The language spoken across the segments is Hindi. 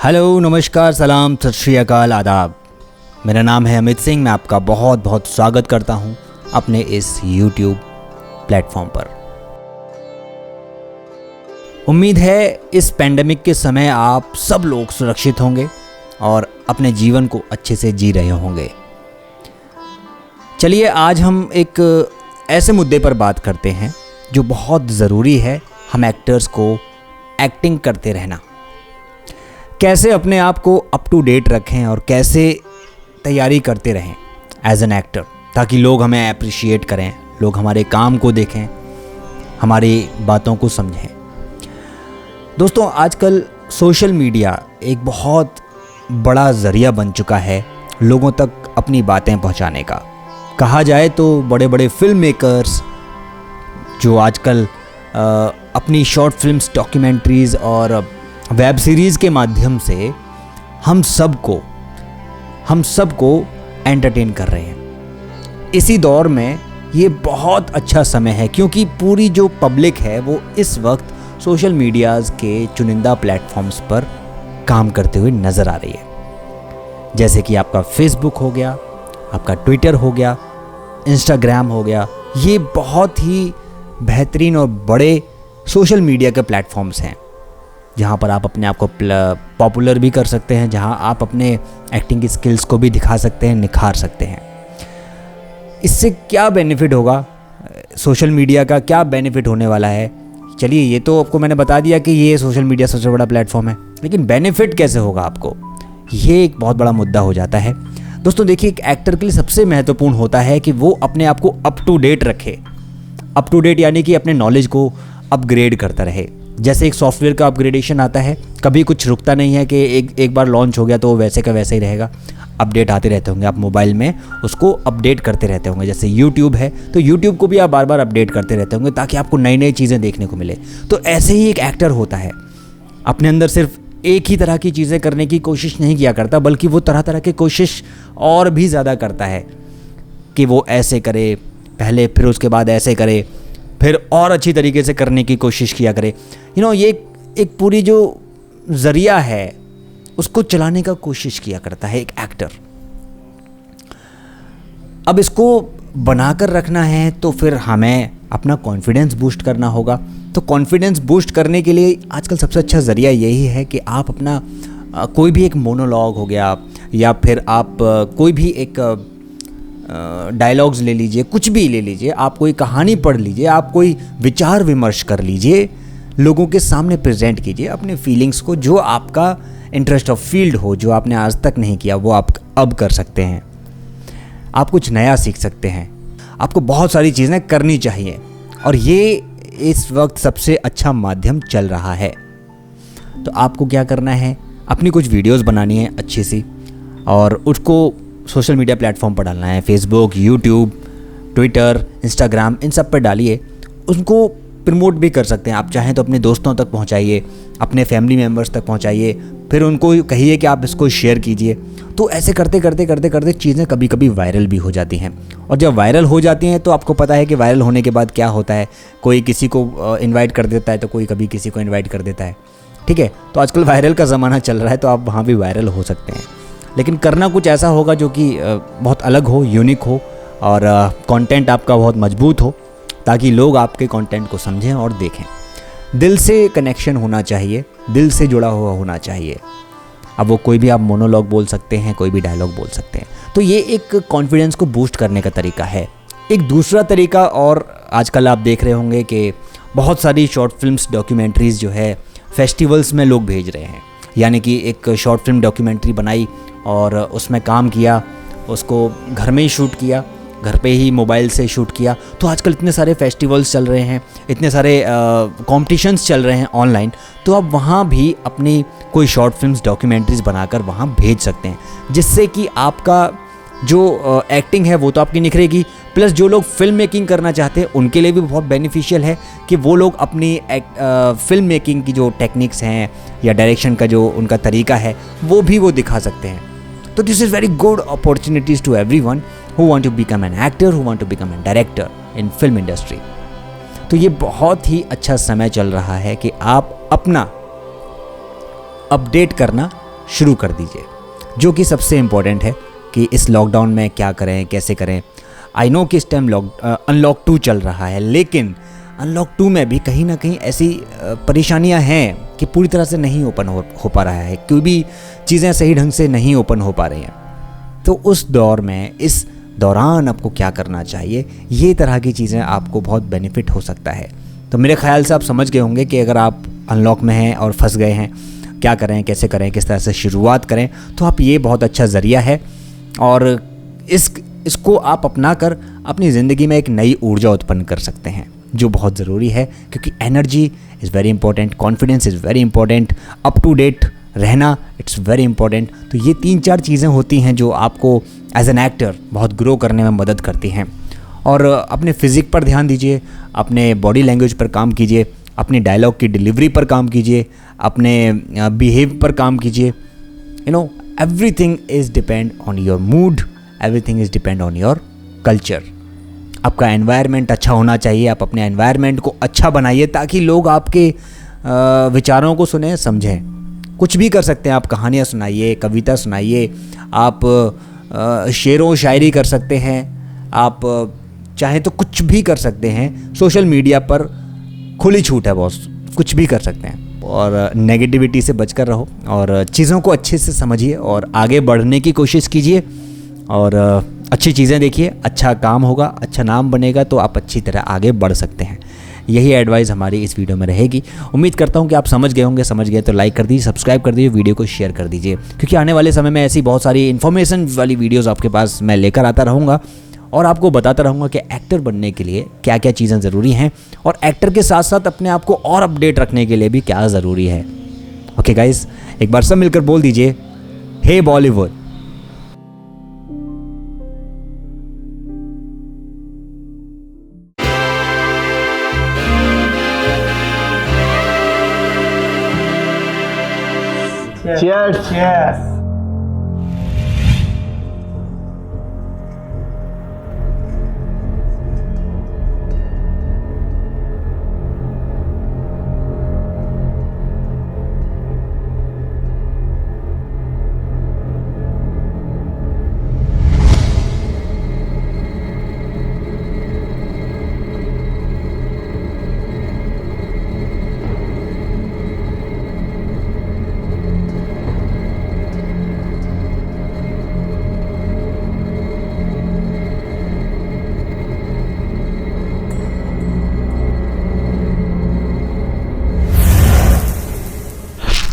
हेलो, नमस्कार, सलाम, सत श्री अकाल, आदाब। मेरा नाम है अमित सिंह। मैं आपका बहुत बहुत स्वागत करता हूं अपने इस YouTube प्लेटफॉर्म पर। उम्मीद है इस पेंडेमिक के समय आप सब लोग सुरक्षित होंगे और अपने जीवन को अच्छे से जी रहे होंगे। चलिए आज हम एक ऐसे मुद्दे पर बात करते हैं जो बहुत ज़रूरी है हम एक्टर्स को एक्टिंग करते रहना। कैसे अपने आप को अप टू डेट रखें और कैसे तैयारी करते रहें एज एन एक्टर, ताकि लोग हमें अप्रिशिएट करें, लोग हमारे काम को देखें, हमारी बातों को समझें। दोस्तों, आजकल सोशल मीडिया एक बहुत बड़ा ज़रिया बन चुका है लोगों तक अपनी बातें पहुंचाने का। कहा जाए तो बड़े बड़े फिल्म मेकर्स जो आजकल अपनी शॉर्ट फिल्म्स, डॉक्यूमेंट्रीज़ और वेब सीरीज़ के माध्यम से हम सबको एंटरटेन कर रहे हैं। इसी दौर में ये बहुत अच्छा समय है क्योंकि पूरी जो पब्लिक है वो इस वक्त सोशल मीडियाज़ के चुनिंदा प्लेटफॉर्म्स पर काम करते हुए नज़र आ रही है। जैसे कि आपका फेसबुक हो गया, आपका ट्विटर हो गया, इंस्टाग्राम हो गया। ये बहुत ही बेहतरीन और बड़े सोशल मीडिया के प्लेटफॉर्म्स हैं जहाँ पर आप अपने आप को पॉपुलर भी कर सकते हैं, जहाँ आप अपने एक्टिंग की स्किल्स को भी दिखा सकते हैं, निखार सकते हैं। इससे क्या बेनिफिट होगा, सोशल मीडिया का क्या बेनिफिट होने वाला है? चलिए, ये तो आपको मैंने बता दिया कि ये सोशल मीडिया सबसे बड़ा प्लेटफॉर्म है, लेकिन बेनिफिट कैसे होगा आपको, ये एक बहुत बड़ा मुद्दा हो जाता है। दोस्तों देखिए, एक एक्टर के लिए सबसे महत्वपूर्ण होता है कि वो अपने आप को अप टू डेट रखे। अप टू डेट यानी कि अपने नॉलेज को अपग्रेड करता रहे। जैसे एक सॉफ्टवेयर का अपग्रेडेशन आता है, कभी कुछ रुकता नहीं है कि एक बार लॉन्च हो गया तो वैसे का वैसे ही रहेगा। अपडेट आते रहते होंगे, आप मोबाइल में उसको अपडेट करते रहते होंगे। जैसे YouTube है तो YouTube को भी आप बार बार अपडेट करते रहते होंगे ताकि आपको नई नई चीज़ें देखने को मिले। तो ऐसे ही एक एक्टर होता है, अपने अंदर सिर्फ एक ही तरह की चीज़ें करने की कोशिश नहीं किया करता, बल्कि वो तरह तरह की कोशिश और भी ज़्यादा करता है कि वो ऐसे करे पहले, फिर उसके बाद ऐसे करे, फिर और अच्छी तरीके से करने की कोशिश किया करे। ये एक पूरी जो ज़रिया है उसको चलाने का कोशिश किया करता है एक एक्टर। अब इसको बनाकर रखना है तो फिर हमें अपना कॉन्फिडेंस बूस्ट करना होगा। तो कॉन्फिडेंस बूस्ट करने के लिए आजकल सबसे अच्छा ज़रिया यही है कि आप अपना कोई भी एक मोनोलॉग हो गया या फिर आप कोई भी एक डायलॉग्स ले लीजिए, कुछ भी ले लीजिए, आप कोई कहानी पढ़ लीजिए, आप कोई विचार विमर्श कर लीजिए, लोगों के सामने प्रेजेंट कीजिए अपने फीलिंग्स को। जो आपका इंटरेस्ट ऑफ फील्ड हो, जो आपने आज तक नहीं किया, वो आप अब कर सकते हैं। आप कुछ नया सीख सकते हैं। आपको बहुत सारी चीज़ें करनी चाहिए और ये इस वक्त सबसे अच्छा माध्यम चल रहा है। तो आपको क्या करना है, अपनी कुछ वीडियोस बनानी है अच्छी सी और उसको सोशल मीडिया प्लेटफॉर्म पर डालना है। फेसबुक, यूट्यूब, ट्विटर, इंस्टाग्राम, इन सब पर डालिए। उनको प्रमोट भी कर सकते हैं। आप चाहें तो अपने दोस्तों तक पहुंचाइए, अपने फैमिली मेम्बर्स तक पहुंचाइए, फिर उनको कहिए कि आप इसको शेयर कीजिए। तो ऐसे करते करते करते करते चीज़ें कभी कभी वायरल भी हो जाती हैं। और जब वायरल हो जाती हैं तो आपको पता है कि वायरल होने के बाद क्या होता है। कोई किसी को इन्वाइट कर देता है तो कोई कभी किसी को इन्वाइट कर देता है। ठीक है, तो आजकल वायरल का ज़माना चल रहा है, तो आप वहाँ भी वायरल हो सकते हैं। लेकिन करना कुछ ऐसा होगा जो कि बहुत अलग हो, यूनिक हो और कंटेंट आपका बहुत मजबूत हो, ताकि लोग आपके कंटेंट को समझें और देखें। दिल से कनेक्शन होना चाहिए, दिल से जुड़ा हुआ होना चाहिए। अब वो कोई भी आप मोनोलॉग बोल सकते हैं, कोई भी डायलॉग बोल सकते हैं। तो ये एक कॉन्फिडेंस को बूस्ट करने का तरीका है। एक दूसरा तरीका, और आजकल आप देख रहे होंगे कि बहुत सारी शॉर्ट फिल्म्स, डॉक्यूमेंट्रीज़ जो है फेस्टिवल्स में लोग भेज रहे हैं। यानी कि एक शॉर्ट फिल्म डॉक्यूमेंट्री बनाई और उसमें काम किया, उसको घर में ही शूट किया, घर पे ही मोबाइल से शूट किया। तो आजकल इतने सारे फेस्टिवल्स चल रहे हैं, इतने सारे कॉम्पिटिशंस चल रहे हैं ऑनलाइन, तो आप वहाँ भी अपनी कोई शॉर्ट फिल्म्स, डॉक्यूमेंट्रीज़ बनाकर वहाँ भेज सकते हैं, जिससे कि आपका जो एक्टिंग है वो तो आपकी निखरेगी, प्लस जो लोग फिल्म मेकिंग करना चाहते हैं उनके लिए भी बहुत बेनिफिशियल है कि वो लोग अपनी फिल्म मेकिंग की जो टेक्निक्स हैं या डायरेक्शन का जो उनका तरीका है वो भी वो दिखा सकते हैं। तो this is very good opportunities to everyone who want to become an actor, who want to become a director in film industry। तो ये बहुत ही अच्छा समय चल रहा है कि आप अपना अपडेट करना शुरू कर दीजिए, जो कि सबसे इम्पोर्टेंट है कि इस लॉकडाउन में क्या करें, कैसे करें। आई नो कि इस टाइम अनलॉक 2 चल रहा है, लेकिन अनलॉक 2 में भी कहीं ना कहीं ऐसी परेशानियां हैं कि पूरी तरह से नहीं ओपन हो पा रहा है, कोई भी चीज़ें सही ढंग से नहीं ओपन हो पा रही हैं। तो उस दौर में, इस दौरान आपको क्या करना चाहिए, ये तरह की चीज़ें आपको बहुत बेनिफिट हो सकता है। तो मेरे ख्याल से आप समझ गए होंगे कि अगर आप अनलॉक में हैं और फंस गए हैं, क्या करें, कैसे करें, किस तरह से शुरुआत करें, तो आप ये बहुत अच्छा ज़रिया है और इसको आप अपना कर अपनी ज़िंदगी में एक नई ऊर्जा उत्पन्न कर सकते हैं, जो बहुत ज़रूरी है, क्योंकि energy is very important, confidence is very important, up to date रहना इट्स वेरी इंपॉर्टेंट। तो ये 3-4 चीज़ें होती हैं जो आपको एज एन एक्टर बहुत ग्रो करने में मदद करती हैं। और अपने फिज़िक पर ध्यान दीजिए, अपने बॉडी लैंग्वेज पर काम कीजिए, अपनी डायलॉग की डिलीवरी पर काम कीजिए, अपने बिहेव पर काम कीजिए। Everything is depend on your mood, everything is depend on your culture. आपका एनवायरनमेंट अच्छा होना चाहिए, आप अपने एनवायरनमेंट को अच्छा बनाइए ताकि लोग आपके विचारों को सुने, समझें। कुछ भी कर सकते हैं आप, कहानियाँ सुनाइए, कविता सुनाइए, आप शेरों शायरी कर सकते हैं, आप चाहें तो कुछ भी कर सकते हैं। सोशल मीडिया पर खुली छूट है बॉस, कुछ भी कर सकते हैं। और नेगेटिविटी से बचकर रहो और चीज़ों को अच्छे से समझिए और आगे बढ़ने की कोशिश कीजिए और अच्छी चीज़ें देखिए, अच्छा काम होगा, अच्छा नाम बनेगा तो आप अच्छी तरह आगे बढ़ सकते हैं। यही एडवाइस हमारी इस वीडियो में रहेगी। उम्मीद करता हूँ कि आप समझ गए होंगे। समझ गए तो लाइक कर दीजिए, सब्सक्राइब कर दीजिए, वीडियो को शेयर कर दीजिए, क्योंकि आने वाले समय में ऐसी बहुत सारी इन्फॉर्मेशन वाली वीडियोज़ आपके पास मैं लेकर आता रहूँगा और आपको बताता रहूँगा कि एक्टर बनने के लिए क्या क्या चीज़ें ज़रूरी हैं और एक्टर के साथ साथ अपने आप को और अपडेट रखने के लिए भी क्या ज़रूरी है। ओके गाइस, एक बार सब मिलकर बोल दीजिए, हे बॉलीवुड। Cheers. Cheers.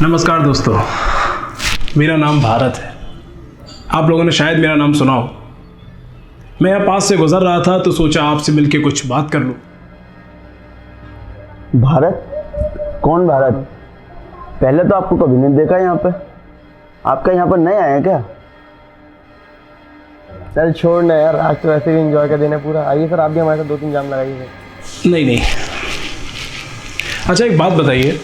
नमस्कार दोस्तों, मेरा नाम भारत है। आप लोगों ने शायद मेरा नाम सुना हो। मैं यहाँ पास से गुजर रहा था तो सोचा आपसे मिलके कुछ बात कर लूँ। भारत? कौन भारत? पहले तो आपको कभी नहीं देखा यहाँ पे। आपका यहाँ पर नए आए हैं क्या? चल छोड़ ना यार, आज तो ऐसे भी एंजॉय कर देना पूरा। आइए सर, आप भी हमारे साथ 2-3 जाम लगाइए। नहीं। अच्छा, एक बात बताइए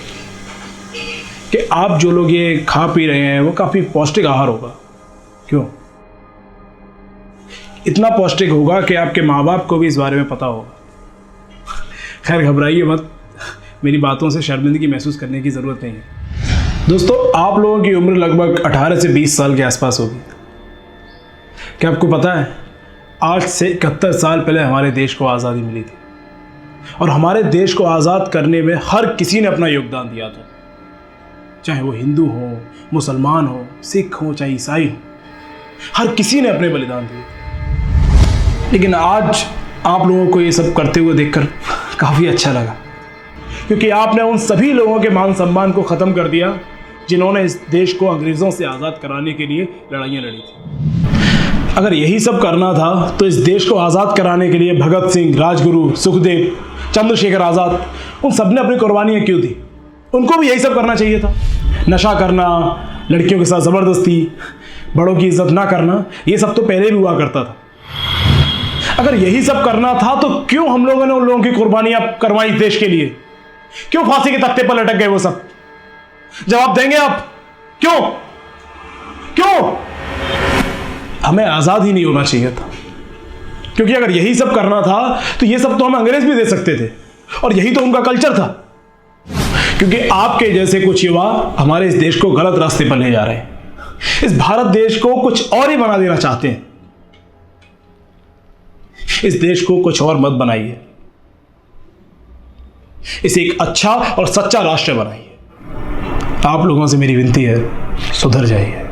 कि आप जो लोग ये खा पी रहे हैं वो काफ़ी पौष्टिक आहार होगा, क्यों? इतना पौष्टिक होगा कि आपके माँ बाप को भी इस बारे में पता होगा। खैर घबराइए मत, मेरी बातों से शर्मिंदगी महसूस करने की ज़रूरत नहीं है। दोस्तों, आप लोगों की उम्र लगभग 18 से 20 साल के आसपास होगी। क्या आपको पता है, आज से 71 साल पहले हमारे देश को आज़ादी मिली थी और हमारे देश को आज़ाद करने में हर किसी ने अपना योगदान दिया था, चाहे वो हिंदू हो, मुसलमान हो, सिख हो, चाहे ईसाई हो, हर किसी ने अपने बलिदान दिए। लेकिन आज आप लोगों को ये सब करते हुए देखकर काफ़ी अच्छा लगा, क्योंकि आपने उन सभी लोगों के मान सम्मान को ख़त्म कर दिया जिन्होंने इस देश को अंग्रेज़ों से आज़ाद कराने के लिए लड़ाइयाँ लड़ी थी। अगर यही सब करना था तो इस देश को आज़ाद कराने के लिए भगत सिंह, राजगुरु, सुखदेव, चंद्रशेखर आज़ाद, उन सब ने अपनी कुर्बानियाँ क्यों दी? उनको भी यही सब करना चाहिए था। नशा करना, लड़कियों के साथ ज़बरदस्ती, बड़ों की इज्जत ना करना, ये सब तो पहले भी हुआ करता था। अगर यही सब करना था तो क्यों हम लोगों ने उन लोगों की कुर्बानियां करवाई देश के लिए? क्यों फांसी के तख्ते पर लटक गए वो सब? जवाब देंगे आप? क्यों? हमें आज़ाद ही नहीं होना चाहिए था, क्योंकि अगर यही सब करना था तो ये सब तो हमें अंग्रेज भी दे सकते थे और यही तो उनका कल्चर था। क्योंकि आपके जैसे कुछ युवा हमारे इस देश को गलत रास्ते पर ले जा रहे हैं। इस भारत देश को कुछ और ही बना देना चाहते हैं। इस देश को कुछ और मत बनाइए, इसे एक अच्छा और सच्चा राष्ट्र बनाइए। आप लोगों से मेरी विनती है, सुधर जाइए।